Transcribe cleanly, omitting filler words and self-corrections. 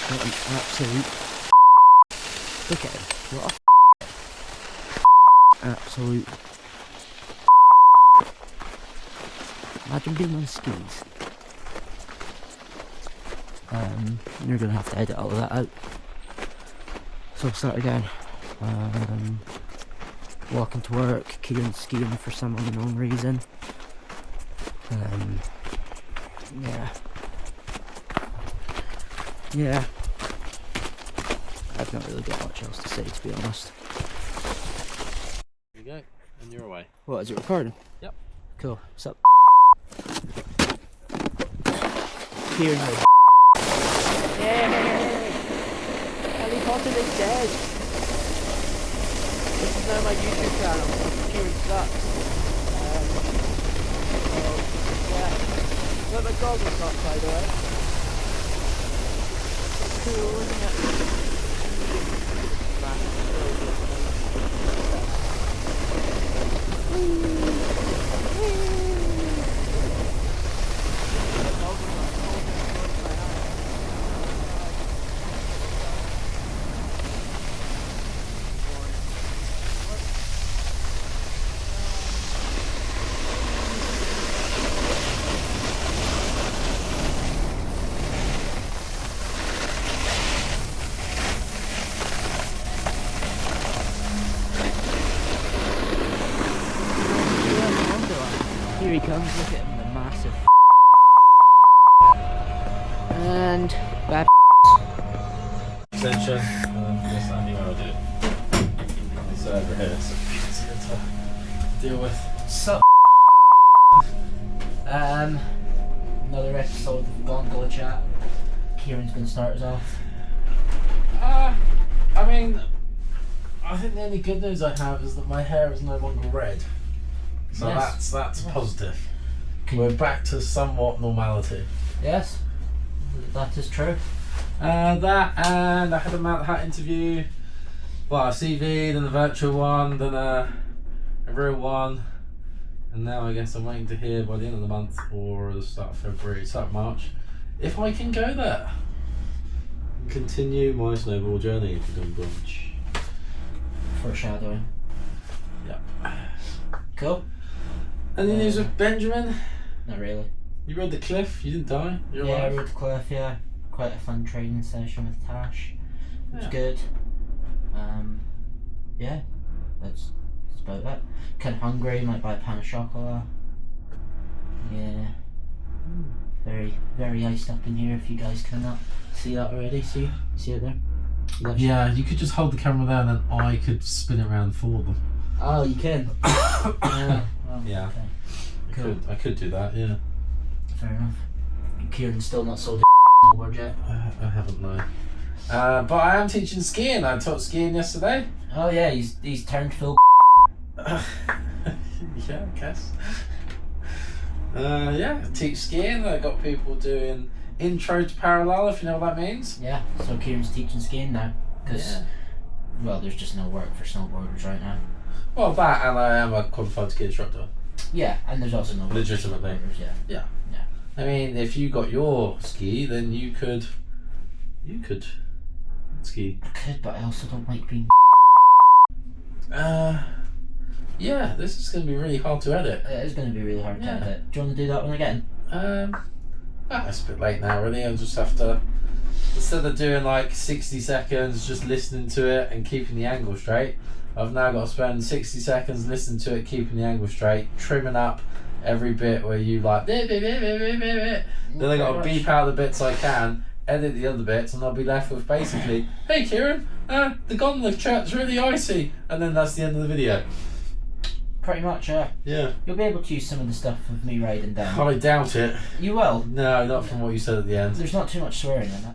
What an absolute look at him. What a absolute. Imagine being on skis. You're gonna have to edit all of that out. So I'll start again. Walking to work, Kieran's skiing for some unknown reason. Yeah. I've not really got much else to say, to be honest. Here you go, and you're away. What, is it recording? Yep. Cool. What's up? Kieran. Yay! Harry Potter is dead! This is now my YouTube channel. Kieran sucks. Yeah. Look, my goggles up, by the way. It's cool, isn't it? Here he comes, look at him, the massive and bad Attention, yes, Andy, what I'll do. It's over here, so it's easier to deal with. Sup. Another episode of Gondola Chat. Kieran's gonna start us off. I mean, I think the only good news I have is that my hair is no longer red. So Yes. that's positive. Can We're back to somewhat normality. Yes, that is true. That, and I had a Mount Hat interview. Well, a CV, then a virtual one, then a real one. And now I guess I'm waiting to hear by the end of the month or the start of February, start of March, if I can go there. And continue my snowboard journey to Dunbrunch. Foreshadowing. Yeah. Cool. Any news with Benjamin? Not really. You rode the cliff, you didn't die? You're Yeah, I alive? rode the cliff, yeah. Quite a fun training session with Tash. It was Yeah. good. Yeah, that's about it. Kind of hungry, might buy a pan of chocolate. Yeah. Very, very iced up in here if you guys cannot see that already. See it there? Yeah, you could just hold the camera there and then I could spin it around for them. Oh, you can? Yeah. Okay. Cool. I could do that, yeah. Fair enough. Kieran's still not sold a snowboard yet. I haven't, no. But I am teaching skiing. I taught skiing yesterday. Oh yeah, he's turned full. Yeah, I guess. Yeah, I teach skiing. I got people doing intro to parallel, if you know what that means. Yeah, so Kieran's teaching skiing now. Because, well, there's just no work for snowboarders right now. Well, that, and I am a qualified ski instructor. Yeah, and there's also no work Legitimately. for snowboarders, yeah. I mean, if you got your ski, then you could ski. I could, but I also don't like being. Yeah, this is going to be really hard to edit. It is going to be really hard to Yeah. edit. Do you want to do that one again? It's a bit late now, really. I'll just have to, instead of doing like 60 seconds just listening to it and keeping the angle straight, I've now got to spend 60 seconds listening to it, keeping the angle straight, trimming up every bit where you like beep, beep, beep, beep, beep, beep, beep. Then I got to beep out the bits I can, edit the other bits, and I'll be left with basically, hey Kieran, the gondola chat's really icy, and then that's the end of the video. Pretty much, yeah. Yeah. You'll be able to use some of the stuff of me riding down. I doubt it. You will. No, not from what you said at the end. There's not too much swearing in it.